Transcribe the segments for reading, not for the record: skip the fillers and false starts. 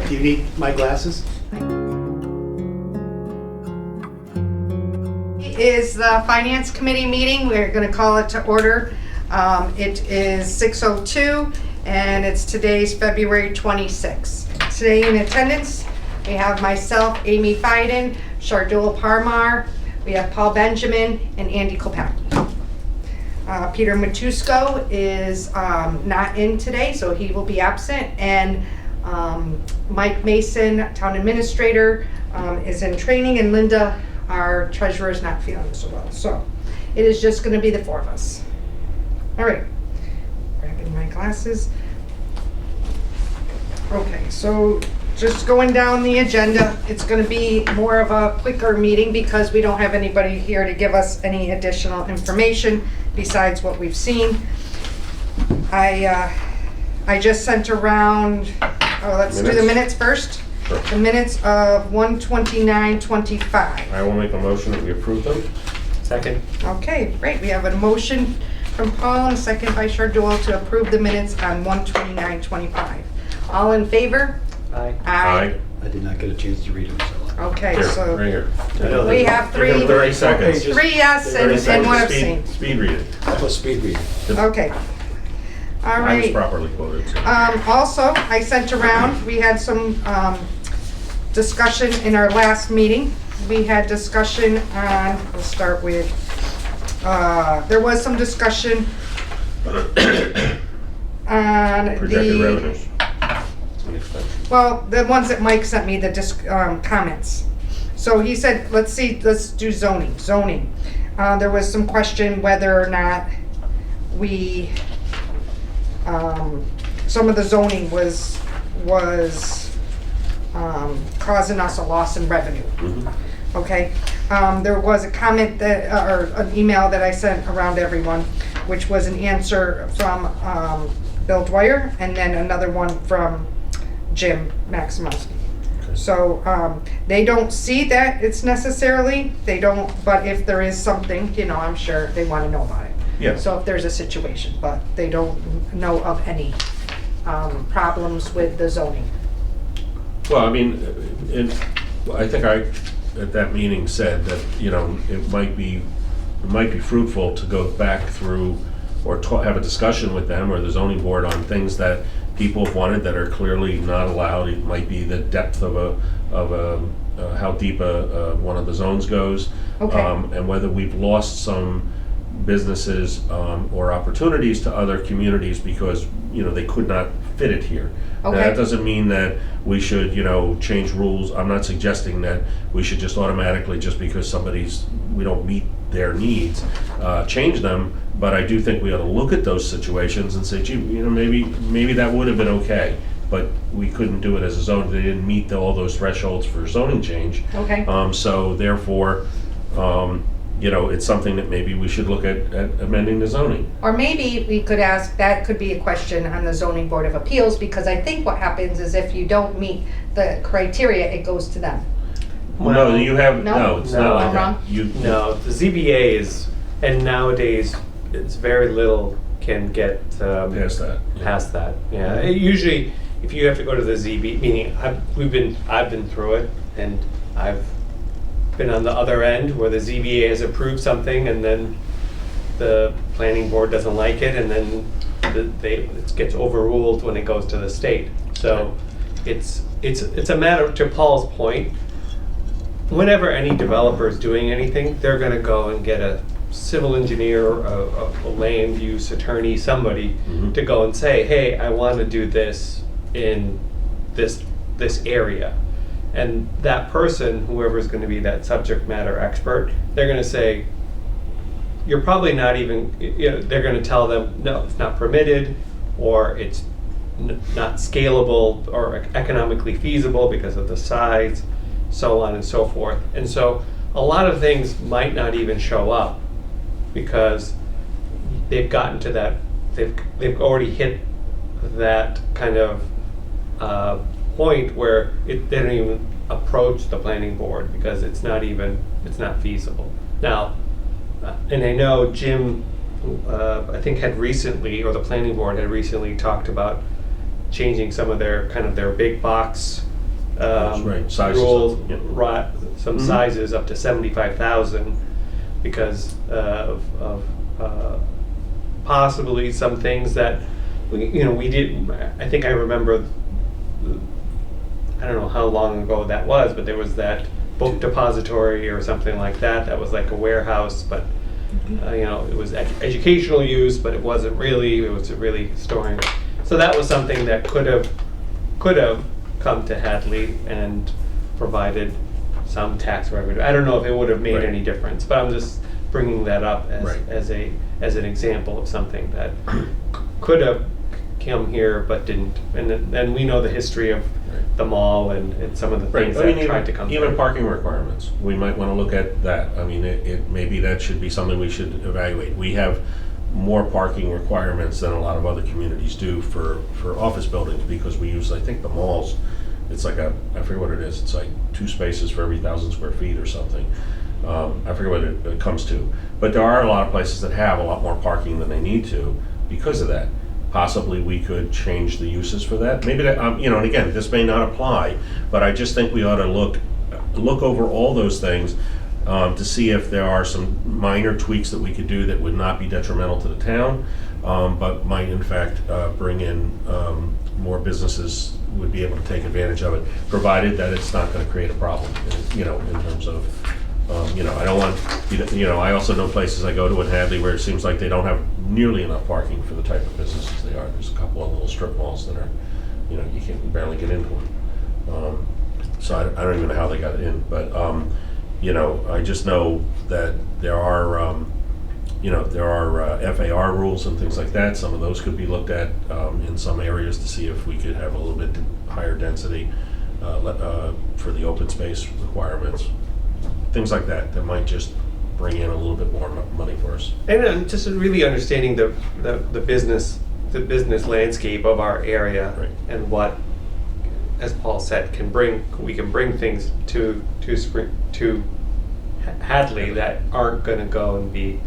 Do you need my glasses? Is the Finance Committee meeting. We're going to call it to order. It is 6:02 and it's today's February 26th. Today in attendance, we have myself, Amy Fiden, Shardul Parmar, we have Paul Benjamin, and Andy Kopacki. Peter Matusko is not in today, so he will be absent, and Mike Mason, Town Administrator, is in training, and Linda, our treasurer, is not feeling so well. So it is just going to be the four of us. All right, grabbing my glasses. Okay, so just going down the agenda, it's going to be more of a quicker meeting because we don't have anybody here to give us any additional information besides what we've seen. I just sent around, let's do the minutes first. Sure. The minutes of 129:25. I will make a motion that we approve them. Second. Okay, great. We have a motion from Paul and a second by Shardul to approve the minutes on 129:25. All in favor? Aye. Aye. I did not get a chance to read them, so. Okay, Here, so right here. we have three 30 seconds. yes and one abstain. Speed read it. That was speed reading. Okay. All I was right. properly quoted. So. Also, I sent around, we had some discussion in our last meeting. We had discussion on, we'll start with, there was some discussion on Projected the, revenues. And expenses. well, the ones that Mike sent me, the comments. So he said, let's do zoning. There was some question whether or not we, some of the zoning was causing us a loss in revenue. Mhm. Okay, there was a comment that, or an email that I sent around to everyone, which was an answer from Bill Dwyer, and then another one from Jim Maximowski. So they don't see that it's necessarily, they don't, but if there is something, I'm sure they want to know about it. Yeah. So if there's a situation, but they don't know of any problems with the zoning. Well, I mean, I think I, at that meeting, said that, it might be fruitful to go back through or have a discussion with them or the zoning board on things that people have wanted that are clearly not allowed. It might be the depth of how deep one of the zones goes. Okay. And whether we've lost some businesses or opportunities to other communities because, they could not fit it here. Now, Okay. that doesn't mean that we should, change rules. I'm not suggesting that we should just automatically, just because we don't meet their needs, change them. But I do think we ought to look at those situations and say, gee, maybe that would have been okay, but we couldn't do it as a zone. They didn't meet all those thresholds for zoning change. Okay. So therefore, it's something that maybe we should look at amending the zoning. Or maybe we could ask, that could be a question on the zoning board of appeals, because I think what happens is if you don't meet the criteria, it goes to them. No, you have, No? no, it's No, not like I'm that. wrong? No, the ZBA is, and nowadays, it's very little can get Past that. past that. Yeah, usually, if you have to go to the ZB, meaning I've been through it, and I've been on the other end where the ZBA has approved something, and then the planning board doesn't like it, and then it gets overruled when it goes to the state. So it's a matter, to Paul's point, whenever any developer is doing anything, they're going to go and get a civil engineer, a land use attorney, somebody Mhm. to go and say, hey, I want to do this in this area. And that person, whoever's going to be that subject matter expert, they're going to say, you're probably not even, they're going to tell them, no, it's not permitted, or it's not scalable or economically feasible because of the size, so on and so forth. And so a lot of things might not even show up because they've gotten to that, they've already hit that kind of point where they don't even approach the planning board because it's not feasible. Now, and I know Jim, I think had recently, or the planning board had recently talked about changing some of their big box Right, sizes rule, of- yeah. some Mhm. sizes up to 75,000 because of possibly some things that we did. I think I remember. I don't know how long ago that was, but there was that book depository or something like that. That was like a warehouse, but it was educational use, but it wasn't really. It was really storing. So that was something that could have come to Hadley and provided some tax revenue. I don't know if it would have made Right. any difference, but I'm just bringing that up Right. as an example of something that could have come here but didn't. And then we know the history of the mall and some of the Right, things I that mean, tried to come even through. parking requirements, we might want to look at that. I mean, maybe that should be something we should evaluate. We have more parking requirements than a lot of other communities do for office buildings, because we use, I think the malls, it's like I forget what it is, it's like 2 spaces for every 1,000 square feet or something. I forget what it comes to. But there are a lot of places that have a lot more parking than they need to because of that. Possibly we could change the uses for that. Maybe that, and again, this may not apply, but I just think we ought to look over all those things to see if there are some minor tweaks that we could do that would not be detrimental to the town, but might in fact bring in more businesses would be able to take advantage of it, provided that it's not going to create a problem, in terms of, I don't want, I also know places I go to in Hadley where it seems like they don't have nearly enough parking for the type of businesses they are. There's a couple of little strip malls that are, you can barely get into them. So I don't even know how they got in, but, I just know that there are, FAR rules and things like that. Some of those could be looked at in some areas to see if we could have a little bit higher density for the open space requirements. Things like that might just bring in a little bit more money for us. And just really understanding the business landscape of our area, Right. and what, as Paul said, we can bring things to Hadley that aren't going to go and be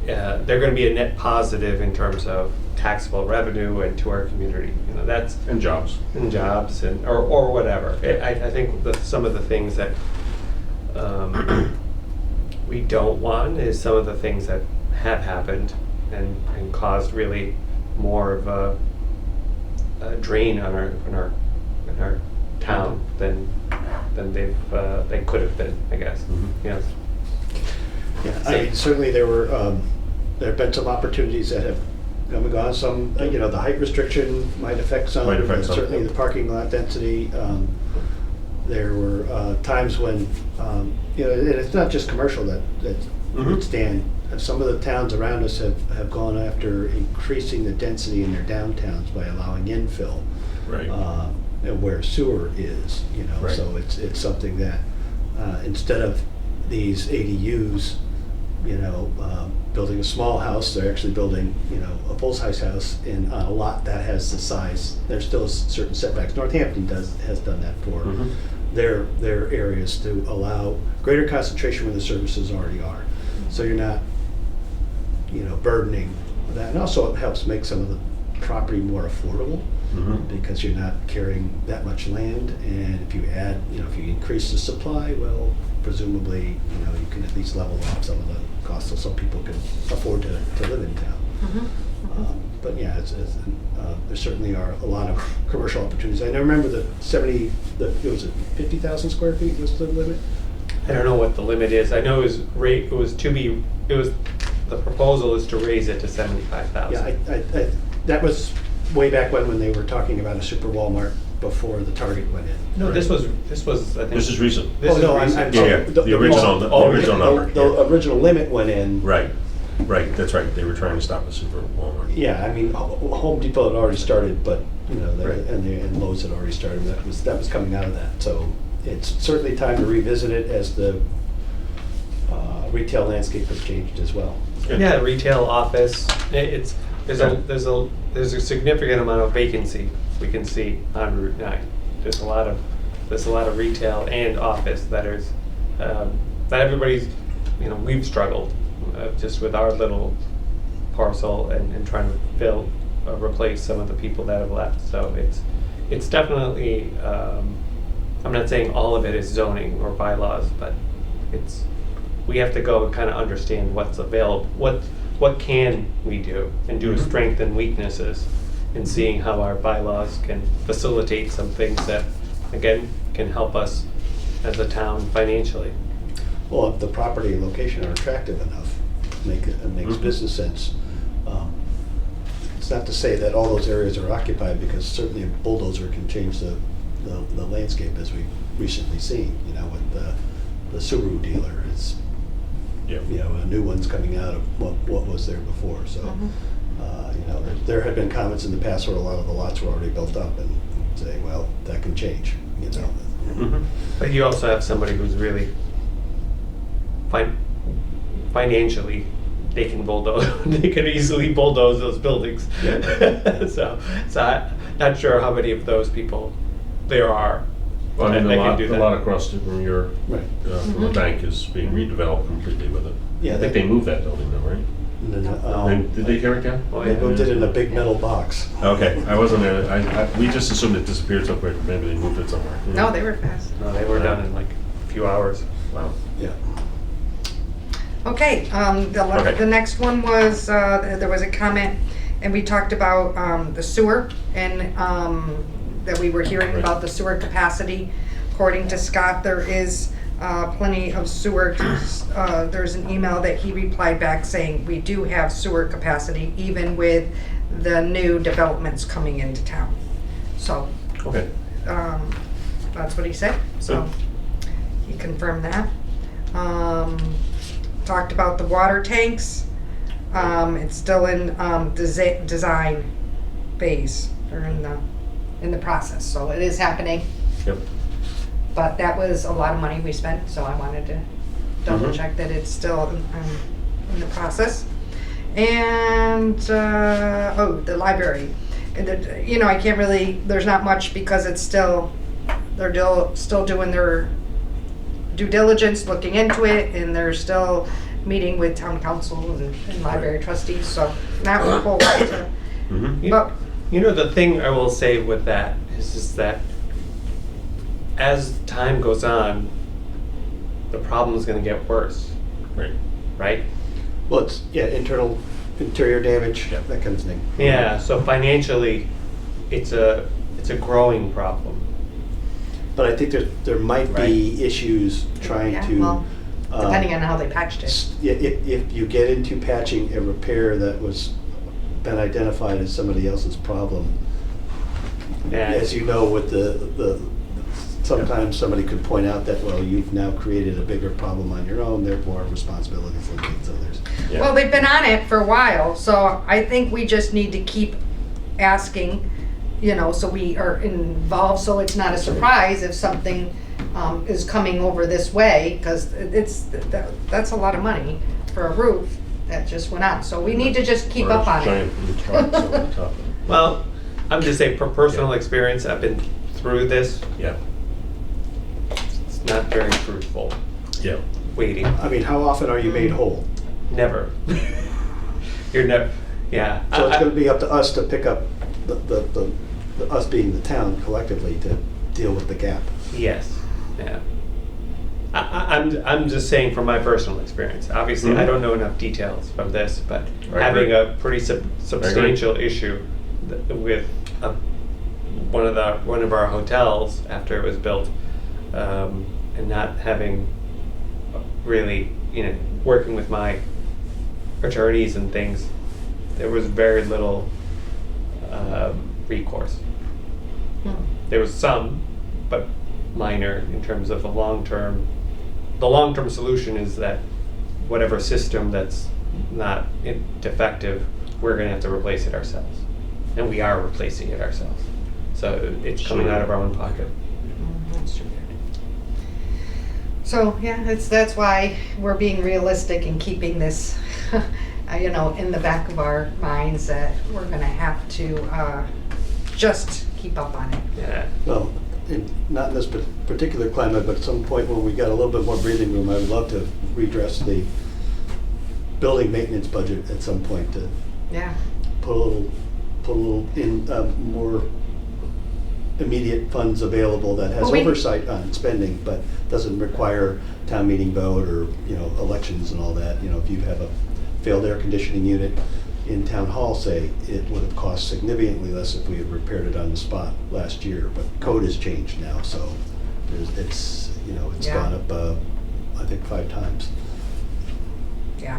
they're going to be a net positive in terms of taxable revenue and to our community. That's And jobs. in jobs or whatever. I think some of the things that we don't want is some of the things that have happened and caused really more of a drain on our town than they could have been, I guess. Mhm. Yes. Yeah, I mean, certainly there have been some opportunities that have come and gone. Some, the height restriction might affect some. Might affect some. Certainly the parking lot density. There were times when, and it's not just commercial that Mhm. would stand. Some of the towns around us have gone after increasing the density in their downtowns by allowing infill. Right. Where sewer is, Right. so it's something that instead of these ADUs, building a small house, they're actually building, a full-size house in a lot that has the size. There's still certain setbacks. Northampton has done that for Mhm. their areas to allow greater concentration where the services already are. So you're not, burdening that. And also it helps make some of the property more affordable Mhm. because you're not carrying that much land. And if you add, if you increase the supply, well, presumably, you can at least level off some of the costs so some people can afford to live in town. But yeah, there certainly are a lot of commercial opportunities. I remember it was 50,000 square feet was the limit? I don't know what the limit is. I know the proposal is to raise it to 75,000. Yeah, that was way back when they were talking about a super Walmart before the Target went in. No, this was I think. This is recent. This is no, recent. Yeah, the original number. The original limit went in. Right, that's right. They were trying to stop the Super Walmart. Yeah, I mean, Home Depot had already started, but, Right. and Lowe's had already started. That was coming out of that. So it's certainly time to revisit it as the retail landscape has changed as well. Yeah, retail, office. There's a significant amount of vacancy we can see on Route 9. There's a lot of retail and office that everybody's, we've struggled just with our little parcel and trying to replace some of the people that have left. So it's definitely I'm not saying all of it is zoning or bylaws, but we have to go and kind of understand what's available, what can we do, and do a strength and weaknesses, and seeing how our bylaws can facilitate some things that, again, can help us as a town financially. Well, if the property and location are attractive enough, it makes business sense. It's not to say that all those areas are occupied, because certainly a bulldozer can change the landscape, as we've recently seen, with the Subaru dealer. It's, Yeah. a new one's coming out of what was there before. So, there have been comments in the past where a lot of the lots were already built up, and say, well, that can change, But you also have somebody who's really financially, they can bulldoze, they can easily bulldoze those buildings. Yeah. So I'm not sure how many of those people there are. Well, I mean, that the can do that. lot across from your, Right. from the bank is being redeveloped completely with it. Yeah, I think they moved that building though, right? And then, Did they tear it down? Oh, they yeah. moved it in a big metal box. Okay, I wasn't there. We just assumed it disappeared so quick. Maybe they moved it somewhere. No, they were fast. No, they were done in like a few hours. Wow. Yeah. Okay, Okay. the next one was, there was a comment, and we talked about the sewer, and that we were hearing Right. about the sewer capacity. According to Scott, there is plenty of sewer. There's an email that he replied back saying, we do have sewer capacity, even with the new developments coming into town. So, Okay. that's what he said, so he confirmed that. Talked about the water tanks. It's still in design phase, or in the process, so it is happening. Yep. But that was a lot of money we spent, so I wanted to double check that it's still in the process. And, the library. And I can't really, there's not much, because it's still, they're still doing their due diligence, looking into it, and they're still meeting with town council and library trustees, so not a whole lot to, but, The thing I will say with that is that as time goes on, the problem is going to get worse, Right. right? Well, it's, interior damage, Yeah. that kind of thing. Yeah, so financially, it's a growing problem. But I think there might be issues trying yeah, to. well, depending on how they patched it. If you get into patching a repair that was been identified as somebody else's problem, Yeah. as you know, with sometimes somebody could point out that, well, you've now created a bigger problem on your own, therefore responsibilities will get to others. Yeah. Well, they've been on it for a while, so I think we just need to keep asking, so we are involved, so it's not a surprise if something is coming over this way, because that's a lot of money for a roof that just went out. So we need to just keep up on it. Giant trucks over the top of it. Well, I'm just saying, from personal experience, I've been through this. Yeah. It's not very fruitful Yeah. waiting. I mean, how often are you made whole? Never. You're never. Yeah. So it's going to be up to us to pick up us being the town collectively to deal with the gap. Yes. Yeah. I'm just saying from my personal experience. Obviously, I don't know enough details of this, but I having agree. a pretty substantial issue with one of our hotels after it was built, and not having really, working with my attorneys and things, there was very little recourse. There was some, but minor in terms of the long-term. The long-term solution is that whatever system that's not defective, we're going to have to replace it ourselves, and we are replacing it ourselves. So it's coming out of our own pocket. That's true. So, yeah, that's why we're being realistic and keeping this, in the back of our minds, that we're gonna have to just keep up on it. Yeah. Well, not in this particular climate, but at some point when we got a little bit more breathing room, I would love to redress the building maintenance budget at some point to Yeah. put a little in more immediate funds available that has Well, we- oversight on spending, but doesn't require town meeting vote or, elections and all that. If you have a failed air conditioning unit in town hall, say, it would have cost significantly less if we had repaired it on the spot last year, but code has changed now, so it's Yeah. gone up, I think 5 times. Yeah.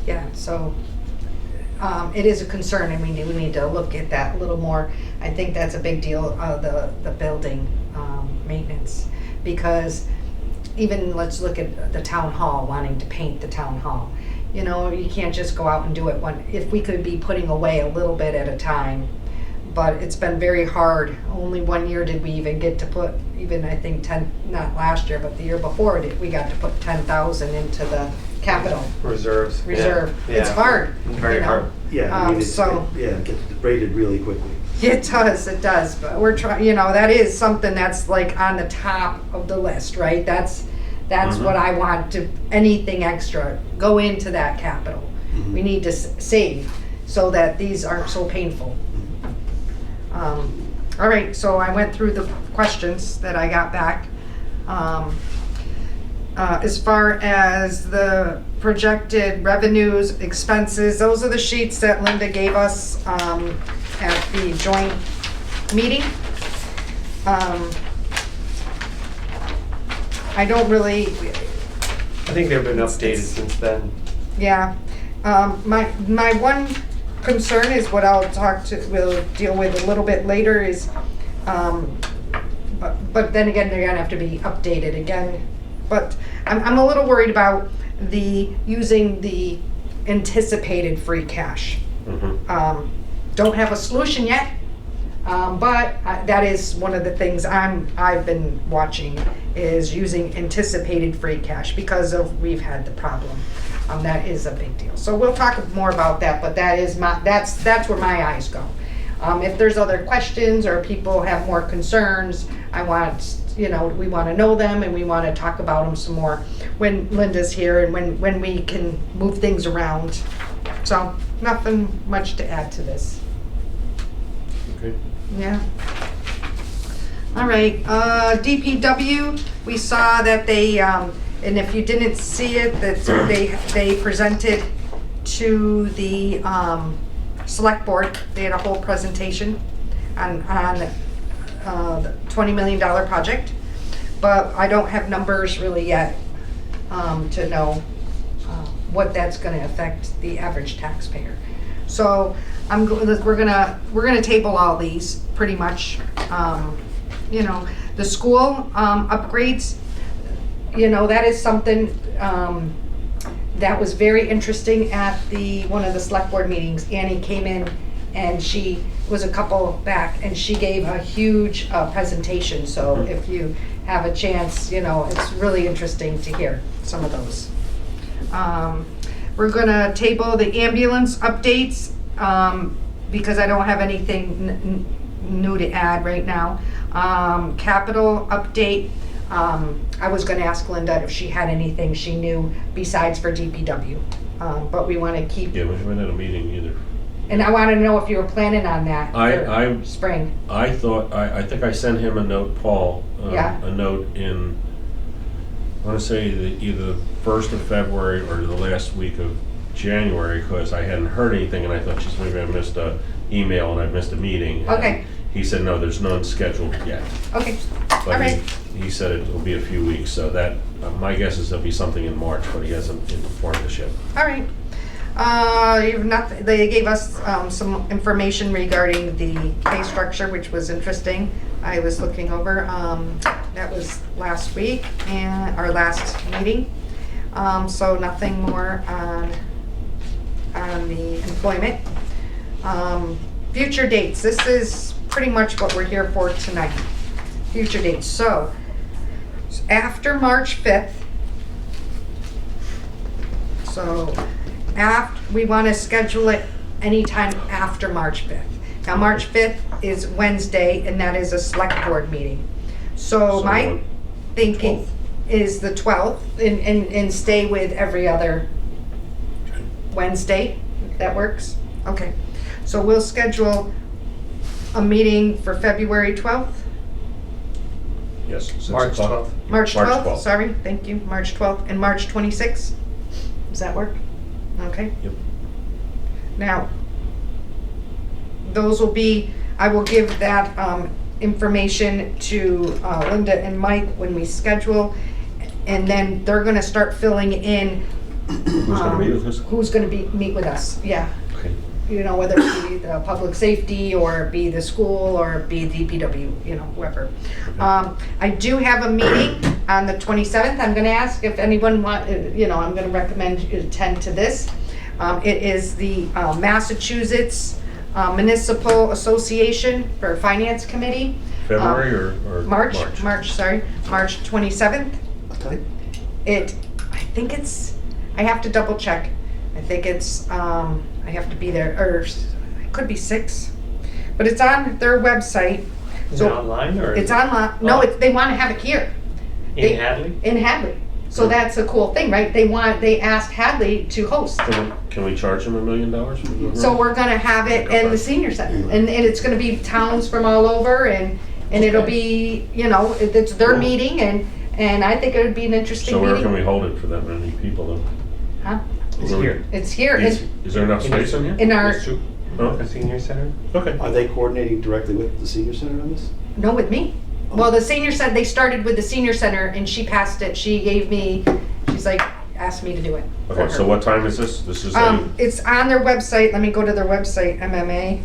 Yeah, so it is a concern, and we need to look at that a little more. I think that's a big deal, the building maintenance, because even, let's look at the town hall, wanting to paint the town hall. You can't just go out and do it if we could be putting away a little bit at a time, but it's been very hard. Only one year did we even get to put, I think 10, not last year, but the year before, we got to put 10,000 into the capital Reserves. reserve. Yeah. It's hard. Very hard. Yeah, I mean, it gets rated really quickly. It does, but we're trying, that is something that's like on the top of the list, right? That's what I want to, anything extra, go into that capital. We need to save so that these aren't so painful. All right, so I went through the questions that I got back. As far as the projected revenues, expenses, those are the sheets that Linda gave us at the joint meeting. I don't really, I think they've been updated since then. yeah. My one concern is what we'll deal with a little bit later is, but then again, they're gonna have to be updated again. But I'm a little worried about using the anticipated free cash. Don't have a solution yet, but that is one of the things I've been watching, is using anticipated free cash because we've had the problem. That is a big deal. So we'll talk more about that, but that's where my eyes go. If there's other questions or people have more concerns, we want to know them, and we want to talk about them some more when Linda's here and when we can move things around. So nothing much to add to this. Okay. Yeah. All right, DPW, we saw that they, and if you didn't see it, that they presented to the select board. They had a whole presentation on the $20 million project, but I don't have numbers really yet to know what that's going to affect the average taxpayer. So we're gonna table all these pretty much. The school upgrades, that is something that was very interesting at one of the select board meetings. Annie came in, and she was a couple back, and she gave a huge presentation. So if you have a chance, it's really interesting to hear some of those. We're gonna table the ambulance updates because I don't have anything new to add right now. Capital update, I was gonna ask Linda if she had anything she knew besides for DPW, but we wanna keep, Yeah, we haven't had a meeting either. and I wanna know if you were planning on that I for spring. I thought, I think I sent him a note, Paul, Yeah. a note in, I want to say either the 1st of February or the last week of January, because I hadn't heard anything, and I thought, geez, maybe I missed a email and I missed a meeting. And Okay. he said, no, there's none scheduled yet. Okay, But all right. he said it will be a few weeks, so that, my guess is there'll be something in March, but he hasn't informed us yet. All right. They gave us some information regarding the pay structure, which was interesting. I was looking over, that was last week, and our last meeting. So nothing more on the employment. Future dates, this is pretty much what we're here for tonight. Future dates, so after March 5th, so we want to schedule it anytime after March 5th. Now, March 5th is Wednesday, and that is a select board meeting. So my on thinking 12th? is the 12th, and stay with every other Wednesday. That works? Okay. So we'll schedule a meeting for February 12th? Yes. 6 March o'clock. 12th. March March 12th, 12th. sorry, thank you, March 12th, and March 26th? Does that work? Okay. Yep. Now, those will be, I will give that information to Linda and Mike when we schedule, and then they're gonna start filling in. Who's gonna meet with us? Who's gonna meet with us, yeah. Okay. You know, whether it be the public safety, or be the school, or be DPW, you know, whoever. I do have a meeting on the 27th. I'm gonna ask if anyone you know, I'm gonna recommend you attend to this. It is the Massachusetts Municipal Association for Finance Committee. February or March, sorry, March 27th. What time? I think it's, I have to double check. I think it's, I have to be there, or it could be 6, but it's on their website. Is So it online or? It's online, no, Oh. they want to have it here. In Hadley? In Hadley. So that's a cool thing, right? They asked Hadley to host. Can we charge them $1 million? So we're gonna have it in the senior center, and it's gonna be towns from all over, and it'll be, you know, it's their meeting, and I think it would be an interesting So where can meeting. we hold it for that many people though? Huh? It's Where we- here. It's here, Is there enough space in here? in our, The senior center? Okay. Are they coordinating directly with the senior center on this? no, with me. Well, the senior center, they started with the senior center, and she passed it, she's like, asked me to do it. for Okay, so her. what time is this? This is It's on their website, let me go to their website, MMA,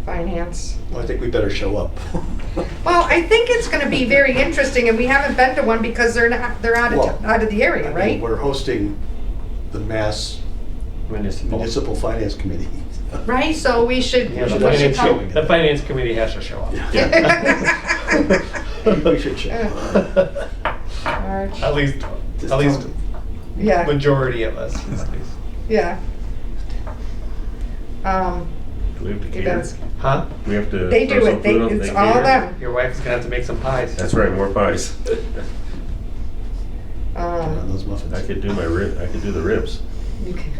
Finance. Well, I think we better show up. Well, I think it's gonna be very interesting, and we haven't been to one because they're out Well, of the I area, mean, right? We're hosting the Mass Municipal. Municipal Finance Committee. Right, so we should, Yeah, should the actually finance, come. the finance committee has to show up. We should show up. March, At least, Just at least tell them. yeah, majority of us, at least. yeah. Do we have to cater? That's- Huh? We have to. They throw do some it, food on- it's they all cater? them. Your wife's gonna have to make some pies. That's right, more pies. On those muffins. I could do the ribs. you can-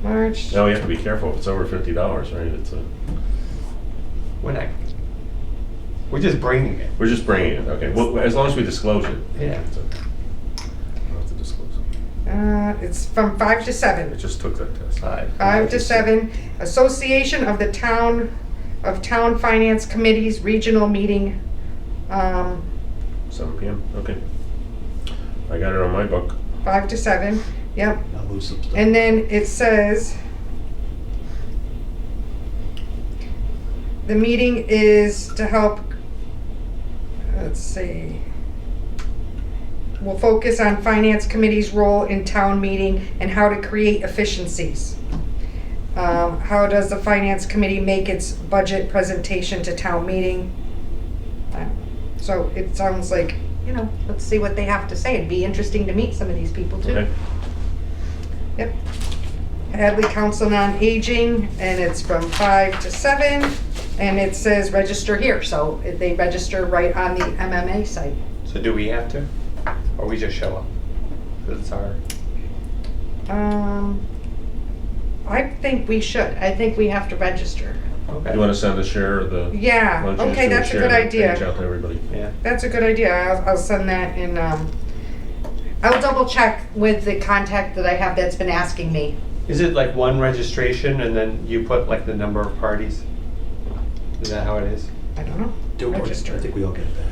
March, Now we have to be careful if it's over $50, right? It's We're not, we're just bringing it. we're just bringing it. Okay, well, as long as we disclose it. Yeah. It's okay. We'll have to disclose it. it's from 5 to 7. I just took that test. 5 to 7, Association of the Town Finance Committees Regional Meeting. 7 p.m. Okay. I got it on my book. 5 to 7, yep. I'll move some stuff. And then it says, the meeting is to help, let's see, we'll focus on Finance Committee's role in town meeting and how to create efficiencies. How does the Finance Committee make its budget presentation to town meeting? So it sounds like, you know, let's see what they have to say. It'd be interesting to meet some of these people too. Okay. Yep. Hadley Council on Aging, and it's from 5 to 7, and it says register here, so they register right on the MMA site. So do we have to? Or we just show up? 'Cause it's our, I think we should. I think we have to register. okay. You want to send a share of the? Yeah, why don't you okay, just do that's a share good the idea. Page out to everybody. Yeah. That's a good idea. I'll send that in, I'll double check with the contact that I have that's been asking me. Is it like one registration and then you put like the number of parties? Is that how it is? I don't know. Don't worry, I Register. think we all get a badge.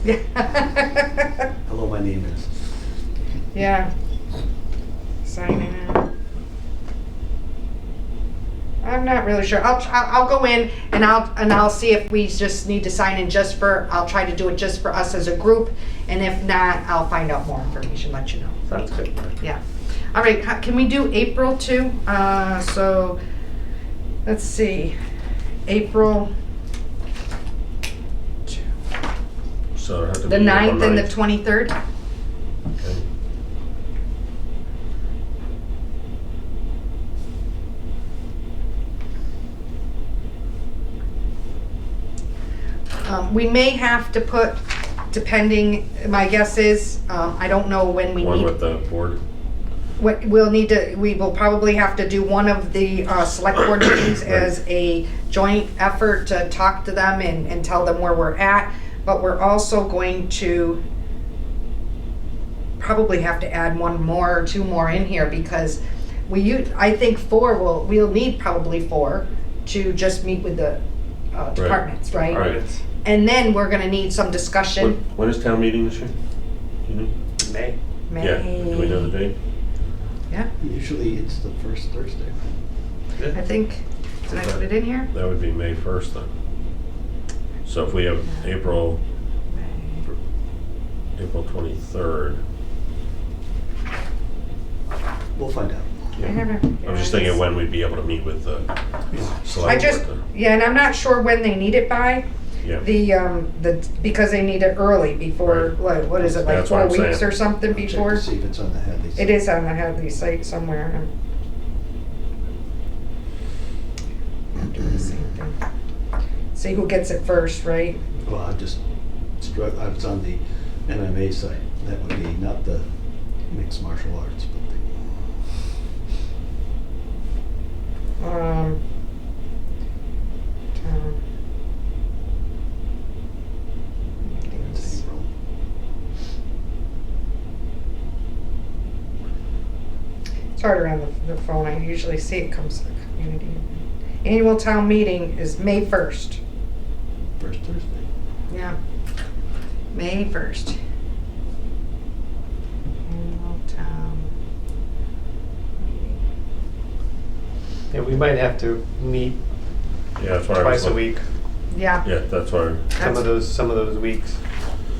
Yeah. Hello, my name is. Yeah. Sign in. I'm not really sure. I'll go in and I'll see if we just need to sign in just for, I'll try to do it just for us as a group. And if not, I'll find out more information, let you know. Sounds good. Yeah. All right, can we do April too? So, let's see. April So it had to the be 9th and the 9th. 23rd. Okay. We may have to put, depending, my guess is, I don't know when we One need. with the board. we will probably have to do one of the select board meetings as a joint effort to talk to them and tell them where we're at. But we're also going to probably have to add one more or two more in here because I think we'll need probably 4 to just meet with the departments, right? Right. And then we're gonna need some discussion. When is town meeting this year? Do you know? May. May. Yeah, do we know the date? Yeah, Usually it's the first Thursday. I think, did I put it in here? That would be May 1st then. So if we have April 23rd. We'll find out. I have it. I'm just thinking when we'd be able to meet with the I select just, board. yeah, and I'm not sure when they need it by, Yeah, because they need it early before, Right. what is it, like That's what 4 I'm weeks saying. or something I'll check before? to see if it's on the Hadley. It is on the Hadley site somewhere. I'm doing the same thing. See who gets it first, right? Well, I just struck, I was on the MMA site. That would be not the mixed martial arts, but Town it's meetings. April. It's harder on the phone. I usually see it comes to the community. Annual town meeting is May 1st. First Thursday. Yeah. May 1st. Annual town meeting. Yeah, we might have to meet yeah, that's what I was twice a looking. week. Yeah. Yeah, that's why. Some of those weeks,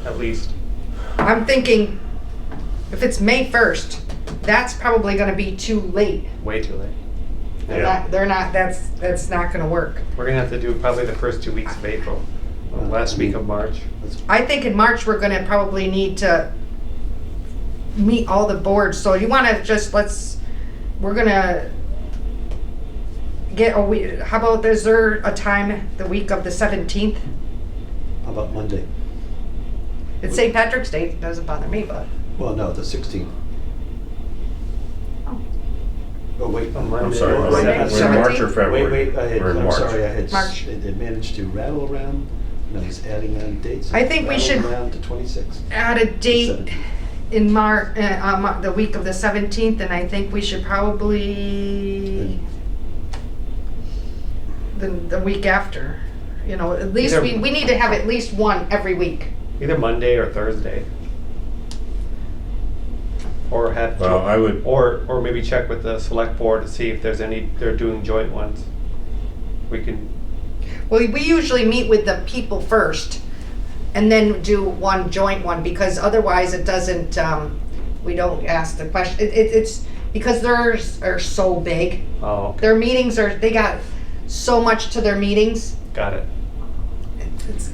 at least. I'm thinking if it's May 1st, that's probably gonna be too late. Way too late. They're not, that's not gonna work. We're gonna have to do probably the first 2 weeks of April, or last week of March. I think in March, we're gonna probably need to meet all the boards, so you wanna just, we're gonna get a week, how about, is there a time the week of the 17th? How about Monday? It's St. Patrick's Day, it doesn't bother me, but, Well, no, the 16th. Oh. Oh, wait. On Monday. I'm sorry, Oh, Monday, we're in 17th? March or February? Wait, We're in I'm March. sorry, I had March. it managed to rattle around, and I was adding on dates. I think we Rattled should- around to 26. add a date 17th. in the week of the 17th, and I think we should probably, the week after, you know, at least Either- we need to have at least one every week. Either Monday or Thursday. Or have, Well, I would, or maybe check with the select board to see if there's any, they're doing joint ones. We can, Well, we usually meet with the people first and then do one joint one, because otherwise it doesn't, we don't ask the question. It's because theirs are so big. oh, okay, Their meetings they got so much to their meetings. got it.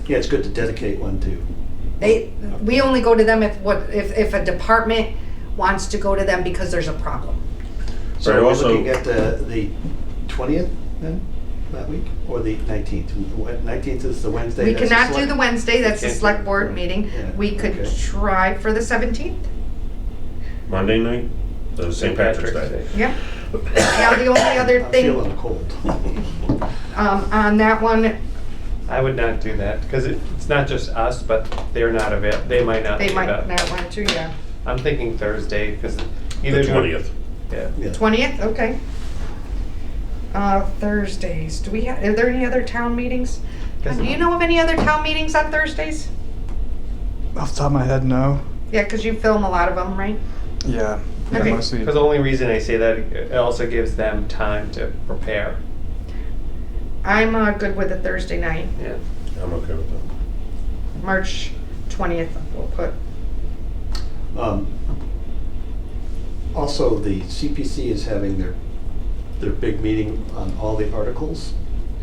Yeah, it's good to dedicate one to. We only go to them if a department wants to go to them because there's a problem. So Right, we're also- looking at the 20th then, that week, or the 19th? 19th is the Wednesday. We that's cannot do select- the Wednesday, that's the can't do- select board meeting. Yeah, We could okay. try for the 17th. Monday night, St. Patrick's Day. Yep. Now, the only other I'm thing, feeling cold. on that one, I would not do that, because it's not just us, but they're not they might not they be might that. not want to, yeah. I'm thinking Thursday, because The either. 20th. Yeah. Yeah. 20th, okay. Thursdays, are there any other town meetings? Do you know of any other town meetings on Thursdays? Off the top of my head, no. Yeah, because you film a lot of them, right? Yeah. Yeah, Okay. mostly. Because the only reason I say that, it also gives them time to prepare. I'm good with a Thursday night, Yeah. I'm okay with that. March 20th, we'll put. Also, the CPC is having their big meeting on all the articles,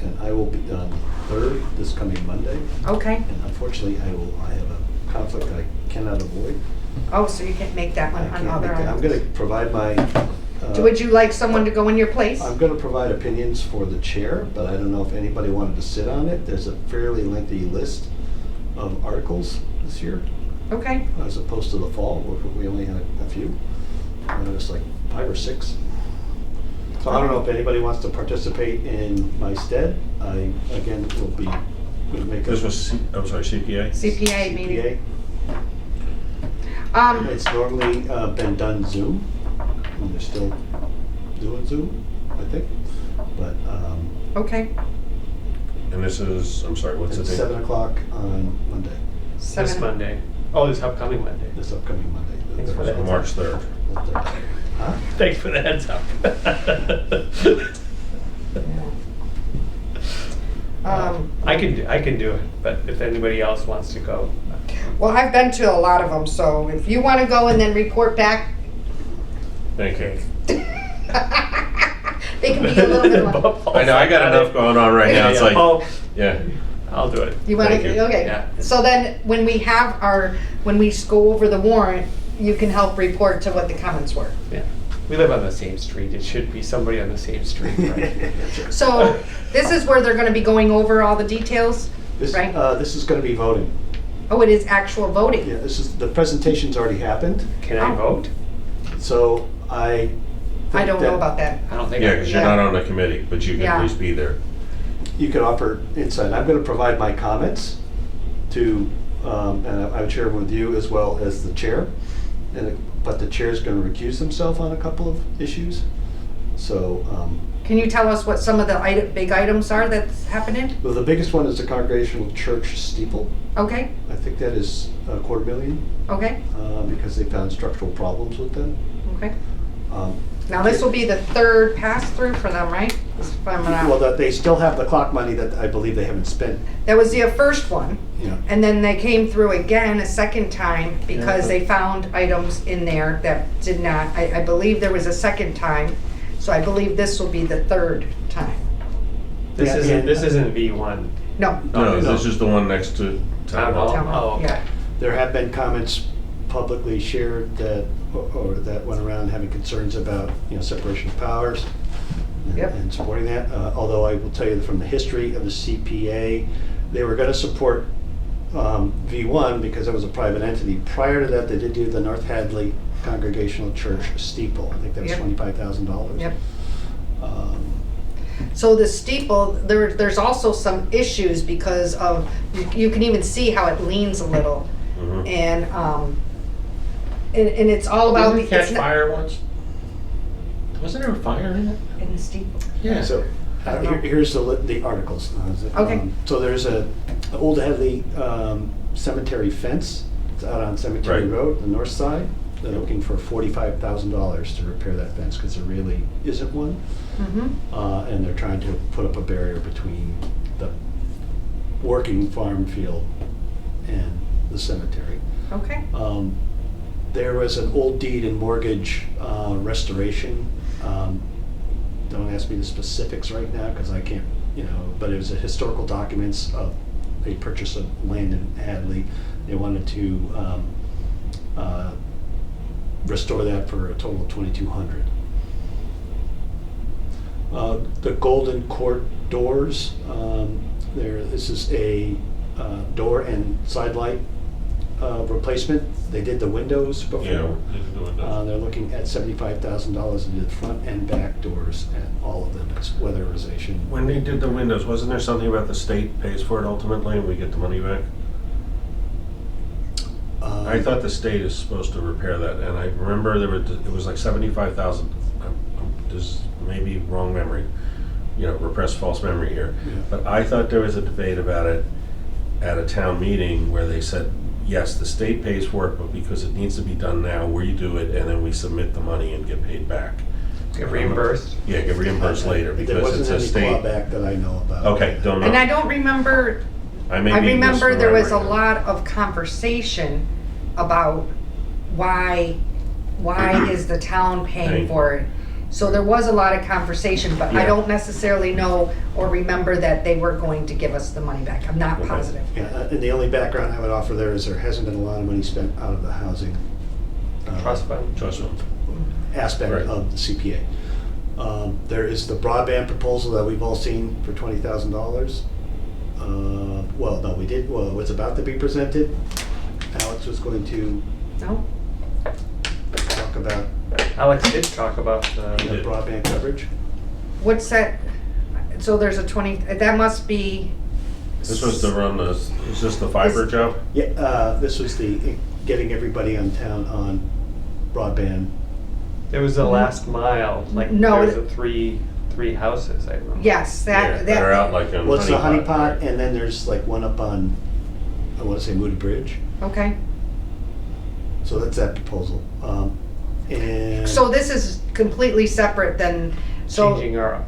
and I will be on the 3rd, this coming Monday. Okay. And unfortunately, I have a conflict I cannot avoid. Oh, so you can't make that I one on can't other make that. I'm items. gonna provide my. Would you like someone to go in your place? I'm gonna provide opinions for the chair, but I don't know if anybody wanted to sit on it. There's a fairly lengthy list of articles this year, Okay. as opposed to the fall, where we only had a few. And I was like 5 or 6. So I don't know if anybody wants to participate in my stead. I, again, will be, will make a. This was, I'm sorry, CPA? CPA meeting. It's normally been done Zoom, and they're still doing Zoom, I think. But Okay, And this is, I'm sorry, what's the it's date? 7 o'clock on Monday, This 7. Monday. Oh, this upcoming Monday. this upcoming Monday. Thanks for So that. March 3rd. Huh? Thanks for the heads up. I can do it, but if anybody else wants to go. Well, I've been to a lot of them, so if you want to go and then report back, Thank you. they can be a little bit more. I know, I got enough going on right now, it's like, yeah. I'll do it. You want Thank to, you. okay. Yeah. So then, when we have when we go over the warrant, you can help report to what the comments were. Yeah. We live on the same street. It should be somebody on the same street, right? So, this is where they're gonna be going over all the details, This, right? this is gonna be voting. Oh, it is actual voting. Yeah, this is, the presentation's already happened, Can I Oh. vote? so I. I think don't know that about that. I don't think Yeah, I because can. you're not on the committee, but you can Yeah. at least be there. You can offer insight. I'm gonna provide my comments to, and I would share them with you as well as the chair. But the chair's gonna recuse himself on a couple of issues. So, Can you tell us what some of the big items are that's happening? well, the biggest one is the Congregational Church steeple. Okay, I think that is $250,000, okay, because they found structural problems with them. okay. Um, Now, this will be the third pass-through for them, right? If I'm not- Well, they still have the clock money that I believe they haven't spent, That was the first one, you know. and then they came through again a second time because Yeah. they found items in there that did not, I believe there was a second time, so I believe this will be the third time. This Yeah, isn't, and- this isn't V1. No, No, no. this is the one next to Town Hall. Town Hall, Oh, okay. yeah. There have been comments publicly shared that, or that went around having concerns about, you know, separation of powers and- Yep. and supporting that. Although I will tell you that from the history of the CPA, they were gonna support V1 because it was a private entity. Prior to that, they did do the North Hadley Congregational Church steeple. I think that was Yep. $25,000. Yep. So the steeple, there's also some issues because of, you can even see how it leans a little. Mhm. And it's all about. Didn't it catch it's not- fire once? Wasn't there a fire in it? In the steeple. Yeah. So I don't know. here's the articles. Okay. So there's a Old Hadley cemetery fence. It's out on Cemetery Right. Road, the north side. They're looking for $45,000 to repair that fence because there really isn't one. Mm-hmm. And they're trying to put up a barrier between the working farm field and the cemetery. Okay. There was an old deed and mortgage restoration. Don't ask me the specifics right now because I can't, you know, but it was a historical documents of a purchase of land in Hadley. They wanted to restore that for a total of $2,200. The Golden Court doors, this is a door and side light replacement. They did the windows before. Yeah. they're doing that. They're looking at $75,000 and did front and back doors and all of them. It's weatherization. When they did the windows, wasn't there something about the state pays for it ultimately and we get the money back? I thought the state is supposed to repair that, and I remember it was like 75,000. There's maybe wrong memory, you know, repressed false memory here. Yeah. But I thought there was a debate about it at a town meeting where they said, yes, the state pays for it, but because it needs to be done now, we do it, and then we submit the money and get paid back. Get reimbursed. Yeah, get reimbursed later There because it's wasn't a any state. clawback that I know about. Okay, don't know. And I don't remember, I may I be remember there was a misremembering it. lot of conversation about why is the town paying Paying. for it? So there was a lot of conversation, but I Yeah. don't necessarily know or remember that they were going to give us the money back. I'm not Okay. positive. Yeah, and the only background I would offer there is there hasn't been a lot of money spent out of the housing Trust fund. Trust fund. aspect Right. of the CPA. There is the broadband proposal that we've all seen for $20,000. Well, no, we did, well, it's about to be presented. Alex was going to No? talk about Alex did talk about The the, broadband coverage. What's that? So there's a 20, that must be, This was to run the, is this the fiber job? Yeah, this was the, getting everybody on town on broadband. there was the last mile, like No, there was it- a three houses, I remember. yes, Yeah, that, are out like in Well, it's the Honey Pot, honeypot, right? and then there's like one up on, I want to say Moody Bridge. okay. So that's that proposal. And So this is completely separate than, so,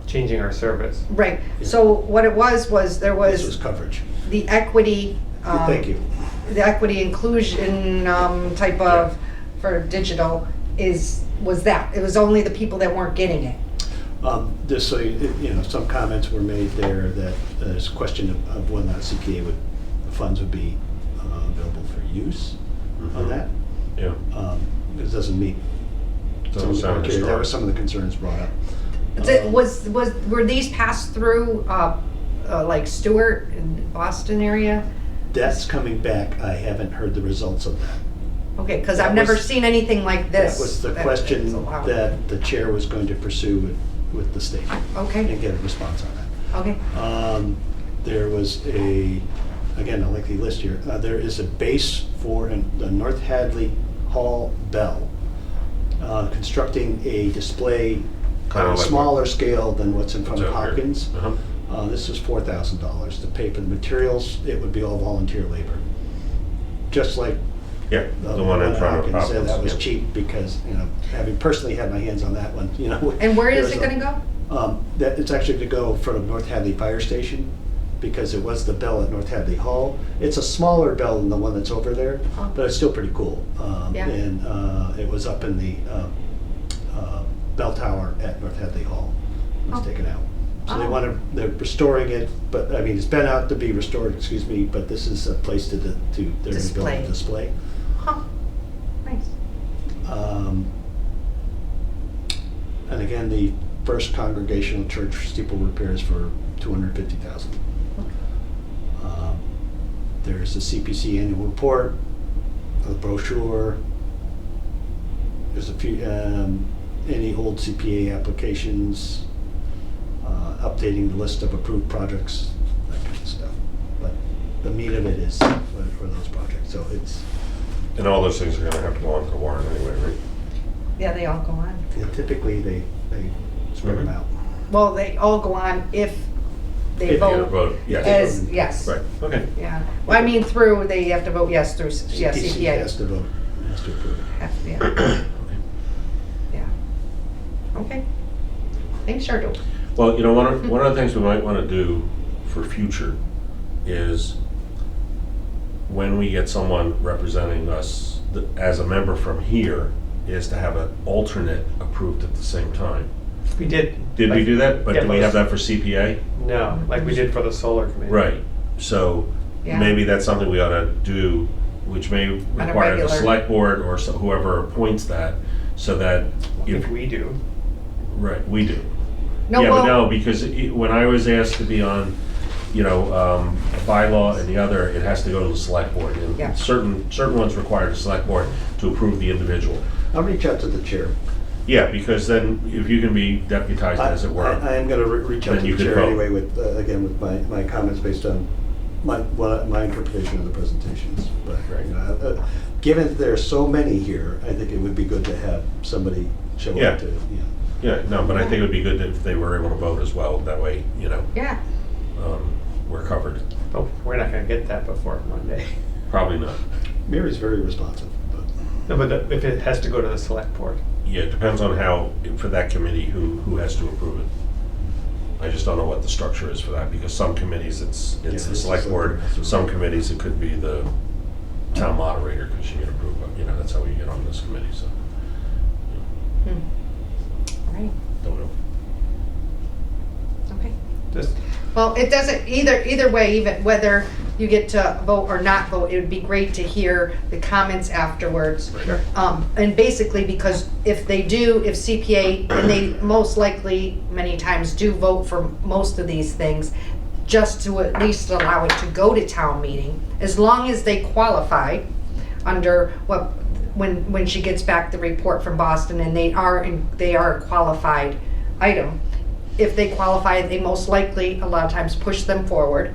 Changing our service. right. So what it was there this was was coverage. the equity. Thank you. The equity inclusion type of, for digital was that. It was only the people that weren't getting it. Just so you know, some comments were made there that there's a question of whether or not CPA funds would be available for use on Mhm. that. Yeah. It doesn't meet some Doesn't of the sound criteria. That historic. was some of the concerns brought up. Were these passed through like Stewart and Boston area? That's coming back. I haven't heard the results of that. Okay, because That I've never was- seen anything like this. That was the that's question allowed. that the chair was going to pursue with the state Okay, and get a response on that. okay, There was again, a lengthy list here. There is a base for the North Hadley Hall bell, constructing a display Kinda on a like smaller scale than what's in front of What's out here. Hopkins. Uh-huh. This was $4,000 to pay for the materials. It would be all volunteer labor. Just like Yeah, the one in front of Hopkins. Hopkins. That was yeah. cheap because, having personally had my hands on that one, and where is there's it a- gonna go? That it's actually to go in front of North Hadley Fire Station because it was the bell at North Hadley Hall. It's a smaller bell than the one that's over there, Oh. but it's still pretty cool. Yeah. And it was up in the bell tower at North Hadley Hall. It was Oh. taken out. So Oh. they're restoring it, but I mean, it's been out to be restored, excuse me, but this is a place they're gonna build Display. a display. Huh, nice. And again, the First Congregational Church steeple repairs for $250,000. There's the CPC annual report, a brochure. There's a few, any old CPA applications, updating the list of approved projects, that kind of stuff. But the meat of it is for those projects, so it's, And all those things are gonna have to go on to warrant anyway, right? Yeah, they all go on. typically they spread them Mhm. out. Well, they all go on if they If you Yeah, vote vote, yes. as, yes. Right, okay. Yeah, well, I mean, they have to vote yes through, yeah, CPC CPA. has to vote, has to approve it. Yeah, yeah. Okay. Thanks, Shardo. Well, one of the things we might want to do for future is when we get someone representing us as a member from here, is to have an alternate approved at the same time. We did. Did we do that? But Yeah, do we have that for CPA? No, like we did for the solar committee. Right, so Yeah. maybe that's something we ought to do, which may require the regular- select board or whoever appoints that, so that If we do. right, we do. No, Yeah, but well, no, because when I was asked to be on, a bylaw and the other, it has to go to the select board. Yeah. And certain ones require the select board to approve the individual. I'll reach out to the chair. Yeah, because then if you can be deputized, as it were. I am gonna reach out Then to you the could chair vote. anyway with, again, with my comments based on my interpretation of the presentations. But, Right. Given that there are so many here, I think it would be good to have somebody show Yeah. up to, Yeah, no, but I think it would be good if they were able to vote as well. That way, yeah, we're covered. Oh, we're not gonna get that before Monday. Probably not. Mary's very responsive, but. No, but if it has to go to the select board. Yeah, it depends on how, for that committee, who has to approve it. I just don't know what the structure is for that, because some committees, it's Yeah, the it's select the board, select board. some committees, it could be the town moderator, because she can approve, that's how we get on this committee, so, right, don't know. okay. Just, Well, it doesn't, either way, even whether you get to vote or not vote, it would be great to hear the comments afterwards. Sure. And basically, because if CPA, and they most likely, many times, do vote for most of these things, just to at least allow it to go to town meeting, as long as they qualify under what when she gets back the report from Boston, and they are a qualified item. If they qualify, they most likely, a lot of times, push them forward.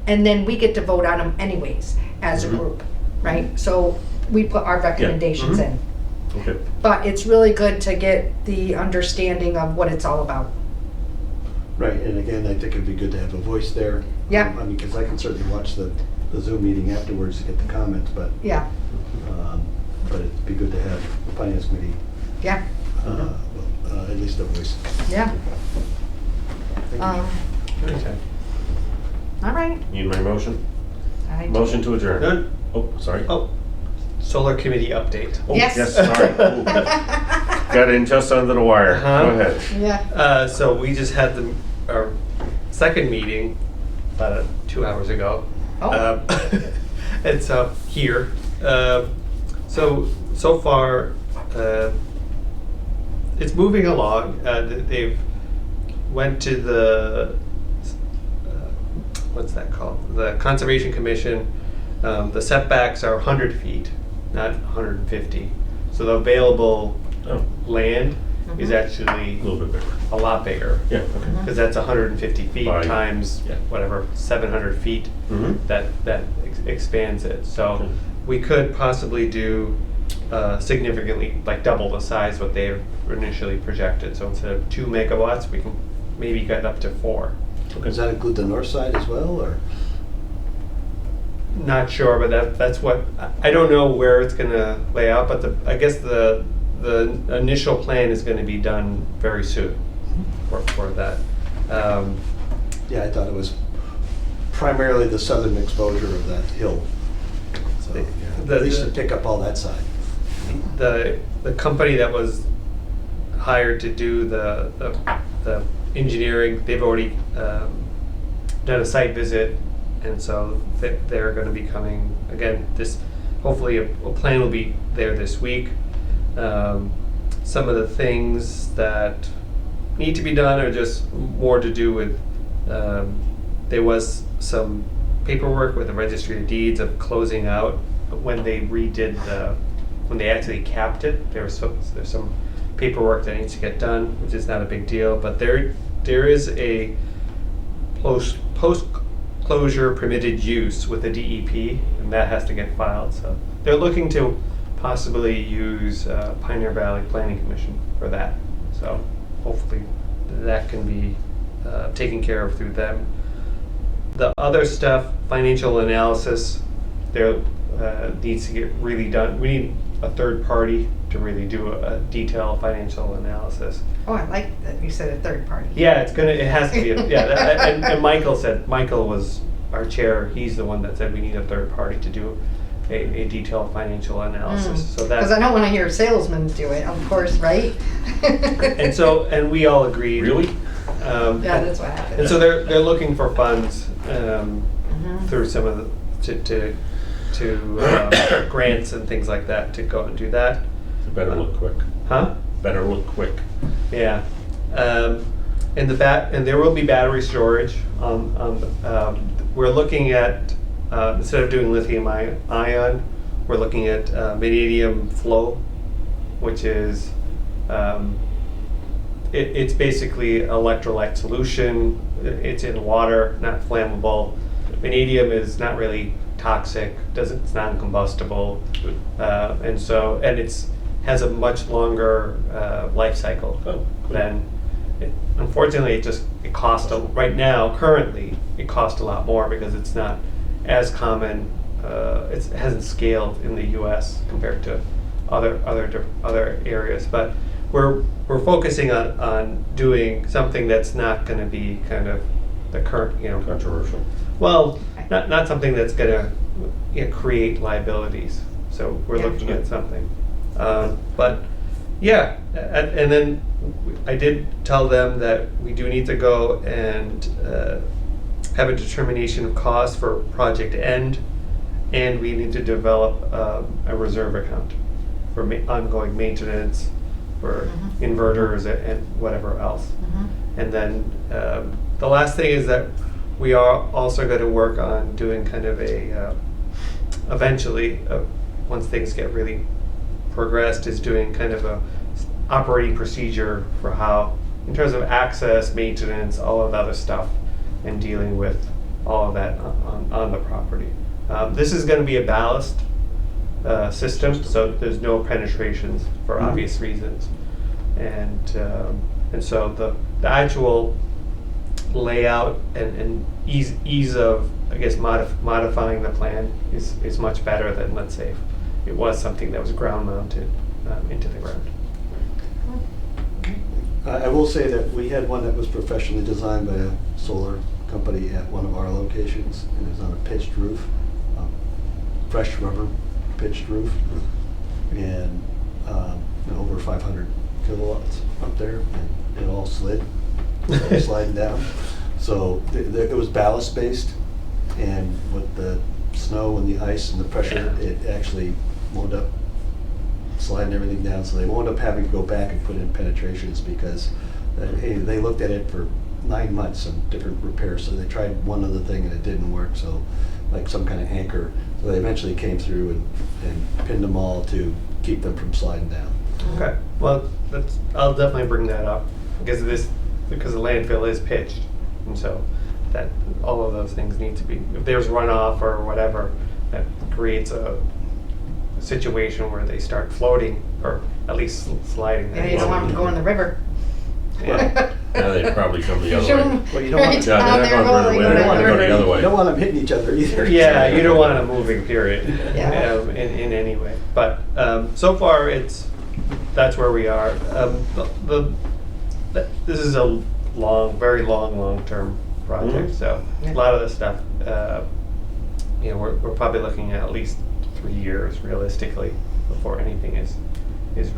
And then we get to vote on them anyways, as a Mhm. group, right? So we put our recommendations Mhm. in. Okay. But it's really good to get the understanding of what it's all about. Right, and again, I think it'd be good to have a voice there. Yeah. I mean, because I can certainly watch the Zoom meeting afterwards to get the comments, Yeah, but it'd be good to have the finance committee, yeah, at least a voice. yeah. Thank you. Okay. All right. Need my motion? I- Motion to adjourn. Good. Oh, sorry. Oh, solar committee update. Oh, Yes. sorry. Ooh. Got in just under the wire. Uh-huh. Go ahead. Yeah. So we just had our second meeting about 2 hours ago. Oh. And so here, so far, it's moving along. They've went to the what's that called? The Conservation Commission. The setbacks are 100 feet, not 150. So the available Oh, land is Mhm. actually a little bit bigger. a lot bigger. Yeah, okay. Because that's 150 feet By- times yeah. whatever 700 feet Mhm. that expands it. So Okay. we could possibly do significantly like double the size what they initially projected. So instead of 2 megawatts, we can maybe get up to 4. Does that include the north side as well, or? Not sure, but that's what I don't know where it's gonna lay out. But I guess the initial plan is going to be done very soon for that. Yeah, I thought it was primarily the southern exposure of that hill. So, yeah, at least to pick up all that side. The company that was hired to do the engineering, they've already done a site visit, and so they're going to be coming again. Hopefully a plan will be there this week. Some of the things that need to be done are just more to do with there was some paperwork with the Registry of Deeds of closing out when they when they actually capped it. There's some paperwork that needs to get done, which is not a big deal, but there is a post closure permitted use with the DEP, and that has to get filed. So they're looking to possibly use Pioneer Valley Planning Commission for that. So hopefully that can be taken care of through them. The other stuff, financial analysis, there needs to get really done. We need a third party to really do a detailed financial analysis. Oh, I like that you said a third party. Yeah, it has to be, and Michael was our chair, he's the one that said we need a third party to do a detailed financial analysis, so Because that, I don't want to hear salesmen do it, of course, right? and we all agreed. Really? Yeah, that's what happened. And so they're looking for funds Mhm. through some of the, grants and things like that to go and do that. Better look quick. Huh? Better look quick. Yeah. And there will be battery storage we're looking at, instead of doing lithium ion, we're looking at vanadium flow, which is, it's basically electrolyte solution. It's in water, not flammable. Vanadium is not really toxic, it's non-combustible, and it's has a much longer life cycle Oh, cool. than. Unfortunately, it costs right now. Currently, it costs a lot more because it's not as common. It hasn't scaled in the U.S. compared to other areas. But we're focusing on doing something that's not going to be kind of the current, Controversial. well, not something that's going to create liabilities. So we're Yeah. looking at something. But yeah, and then I did tell them that we do need to go and have a determination of cost for Project End, and we need to develop a reserve account for ongoing maintenance, for inverters and whatever else. Mhm. And then the last thing is that we are also going to work on doing kind of eventually, once things get really progressed is doing kind of a operating procedure for how, in terms of access, maintenance, all of the other stuff, and dealing with all of that on the property. This is going to be a ballast system, so there's no penetrations for obvious reasons, and so the actual layout and ease of, I guess, modifying the plan is much better than, let's say, if it was something that was ground mounted into the ground. I will say that we had one that was professionally designed by a solar company at one of our locations, and it was on a pitched roof, fresh rubber pitched roof, and over 500 kilowatts up there, and it all slid, all sliding down. So it was ballast based, and with the snow and the ice and the pressure, it actually wound up sliding everything down. So they wound up having to go back and put in penetrations because they looked at it for 9 months on different repairs. So they tried one other thing and it didn't work. So like some kind of anchor. So they eventually came through and pinned them all to keep them from sliding down. Okay, well, I'll definitely bring that up because the landfill is pitched, and so that all of those things need to be, if there's runoff or whatever, that creates a situation where they start floating or at least sliding. Yeah, you don't want them to go in the river. Yeah. Yeah, they'd probably come the other Show way. 'em Well, you don't want right to- Yeah, down they're there not going rolling the other way. They whatever. want to go the other way. You don't want them hitting each other either. Yeah, you don't want a moving period Yeah. in any way. But so far, that's where we are. This is a very long-term project. Mhm. So Yeah. a lot of the stuff, we're probably looking at least 3 years realistically before anything is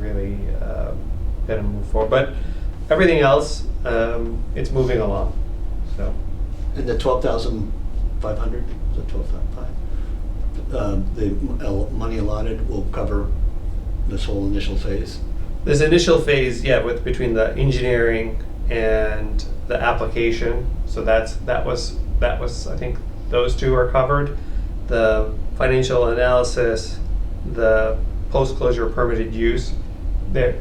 really going to move forward. But everything else, it's moving along. So. And the 12,500, is it 12,500? The money allotted will cover this whole initial phase. This initial phase, between the engineering and the application, so that was I think those two are covered. The financial analysis, the post-closure permitted use, the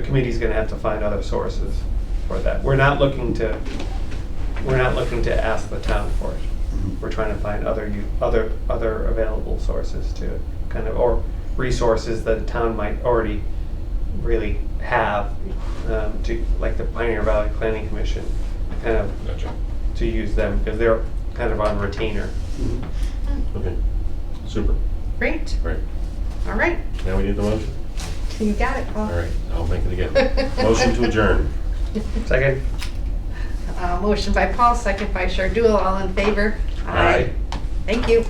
committee's going to have to find other sources for that. We're not looking to ask the town for it. We're trying to find other available sources to kind of, or resources that the town might already really have, to, like the Pioneer Valley Planning Commission, kind of Gotcha. to use them because they're kind of on retainer. Okay, super, Great, great. all right, Now we need the motion? you got it, Paul. All right, I'll make it again. Motion to adjourn. Second? Motion by Paul, second by Shardul, all in favor? Aye. Thank you.